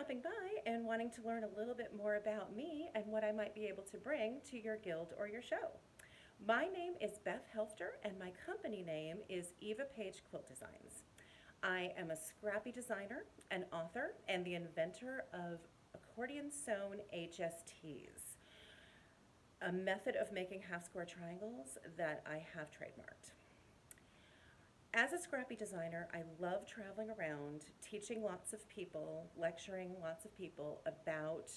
stopping by and wanting to learn a little bit more about me and what I might be able to bring to your guild or your show. My name is Beth Helfter, and my company name is Eva Page Quilt Designs. I am a scrappy designer, an author, and the inventor of accordion sewn HSTs, a method of making half square triangles that I have trademarked. As a scrappy designer, I love traveling around, teaching lots of people, lecturing lots of people about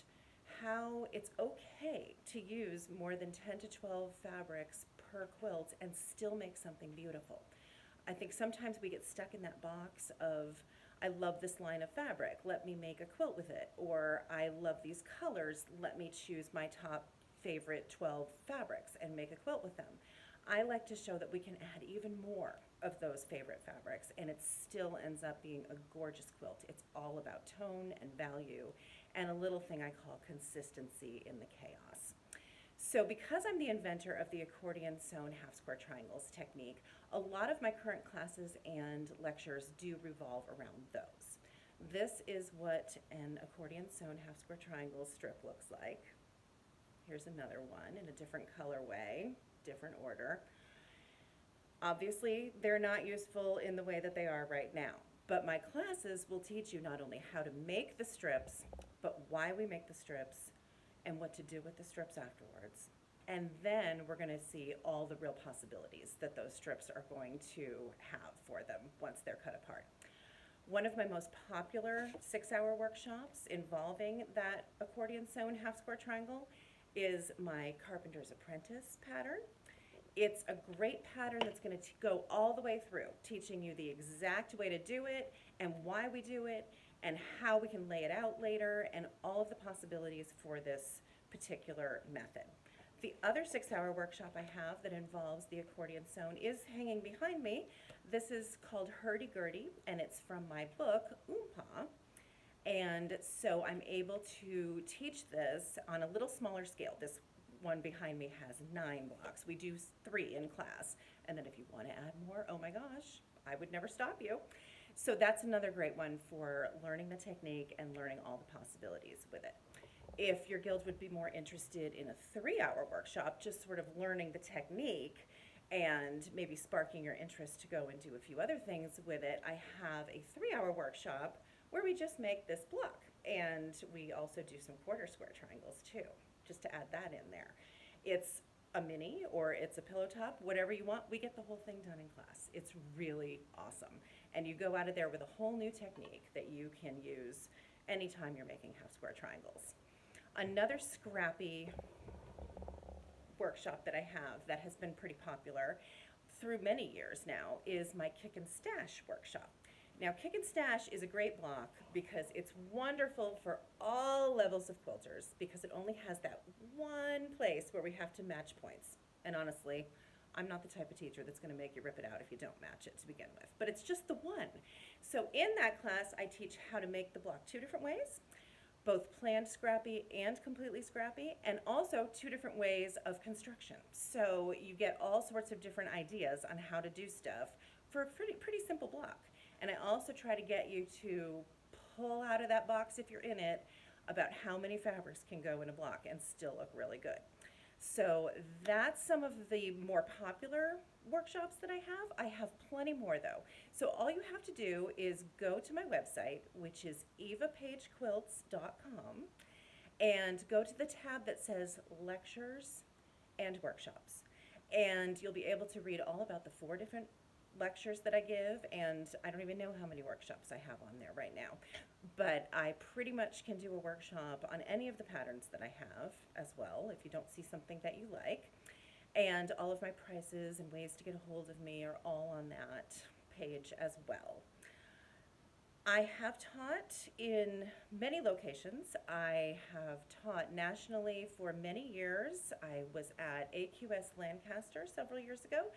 how it's okay to use more than 10 to 12 fabrics per quilt and still make something beautiful. I think sometimes we get stuck in that box of, I love this line of fabric, let me make a quilt with it, or I love these colors, let me choose my top favorite 12 fabrics and make a quilt with them. I like to show that we can add even more of those favorite fabrics and it still ends up being a gorgeous quilt. It's all about tone and value and a little thing I call consistency in the chaos. So because I'm the inventor of the accordion sewn half square triangles technique, a lot of my current classes and lectures do revolve around those. This is what an accordion sewn half square triangle strip looks like. Here's another one in a different colorway, different order. Obviously, they're not useful in the way that they are right now, but my classes will teach you not only how to make the strips, but why we make the strips and what to do with the strips afterwards. And then we're going to see all the real possibilities that those strips are going to have for them once they're cut apart. One of my most popular 6-hour workshops involving that accordion sewn half square triangle is my Carpenters Apprentice pattern. It's a great pattern that's going to go all the way through, teaching you the exact way to do it and why we do it and how we can lay it out later and all of the possibilities for this particular method. The other 6-hour workshop I have that involves the accordion sewn is hanging behind me. This is called Hurdy-Gurdy, and it's from my book, Oompa. And so I'm able to teach this on a little smaller scale. This one behind me has 9 blocks. We do 3 in class. And then if you want to add more, oh my gosh, I would never stop you. So that's another great one for learning the technique and learning all the possibilities with it. If your guild would be more interested in a 3-hour workshop, just sort of learning the technique and maybe sparking your interest to go and do a few other things with it, I have a 3-hour workshop where we just make this block. And we also do some quarter square triangles too, just to add that in there. It's a mini or it's a pillow top, whatever you want, we get the whole thing done in class. It's really awesome. And you go out of there with a whole new technique that you can use anytime you're making half square triangles. Another scrappy workshop that I have that has been pretty popular through many years now is my Kickin Stash workshop. Now, Kickin Stash is a great block because it's wonderful for all levels of quilters because it only has that one place where we have to match points. And honestly, I'm not the type of teacher that's going to make you rip it out if you don't match it to begin with, but it's just the one. So in that class, I teach how to make the block 2 different ways, both planned scrappy and completely scrappy, and also 2 different ways of construction. So you get all sorts of different ideas on how to do stuff for a pretty simple block. And I also try to get you to pull out of that box, if you're in it, about how many fabrics can go in a block and still look really good. So that's some of the more popular workshops that I have. I have plenty more though. So all you have to do is go to my website, which is evapagequilts.com, and go to the tab that says Lectures and Workshops. And you'll be able to read all about the 4 different lectures that I give, and I don't even know how many workshops I have on there right now. But I pretty much can do a workshop on any of the patterns that I have as well, if you don't see something that you like. And all of my prices and ways to get a hold of me are all on that page as well. I have taught in many locations. I have taught nationally for many years. I was at AQS Lancaster several years ago.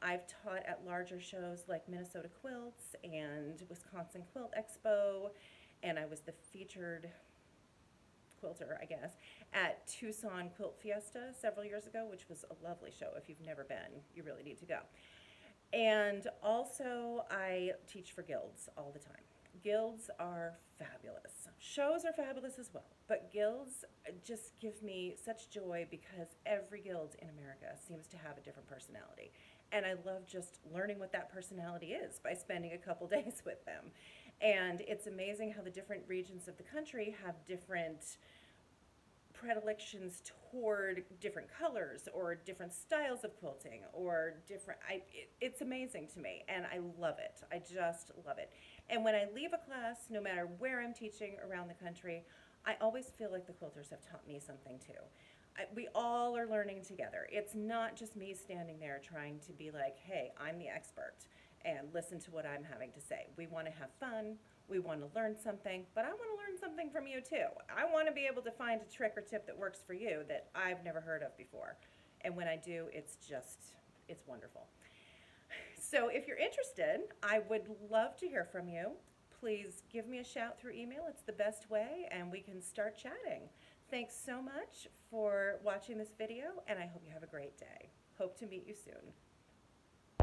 I've taught at larger shows like Minnesota Quilts and Wisconsin Quilt Expo, and I was the featured quilter, I guess, at Tucson Quilt Fiesta several years ago, which was a lovely show. If you've never been, you really need to go. And also, I teach for guilds all the time. Guilds are fabulous. Shows are fabulous as well, but guilds just give me such joy because every guild in America seems to have a different personality. And I love just learning what that personality is by spending a couple days with them. And it's amazing how the different regions of the country have different predilections toward different colors or different styles of quilting or it's amazing to me, and I love it. I just love it. And when I leave a class, no matter where I'm teaching around the country, I always feel like the quilters have taught me something too. We all are learning together. It's not just me standing there trying to be like, hey, I'm the expert and listen to what I'm having to say. We want to have fun. We want to learn something, but I want to learn something from you too. I want to be able to find a trick or tip that works for you that I've never heard of before. And when I do, it's wonderful. So if you're interested, I would love to hear from you. Please give me a shout through email. It's the best way, and we can start chatting. Thanks so much for watching this video, and I hope you have a great day. Hope to meet you soon.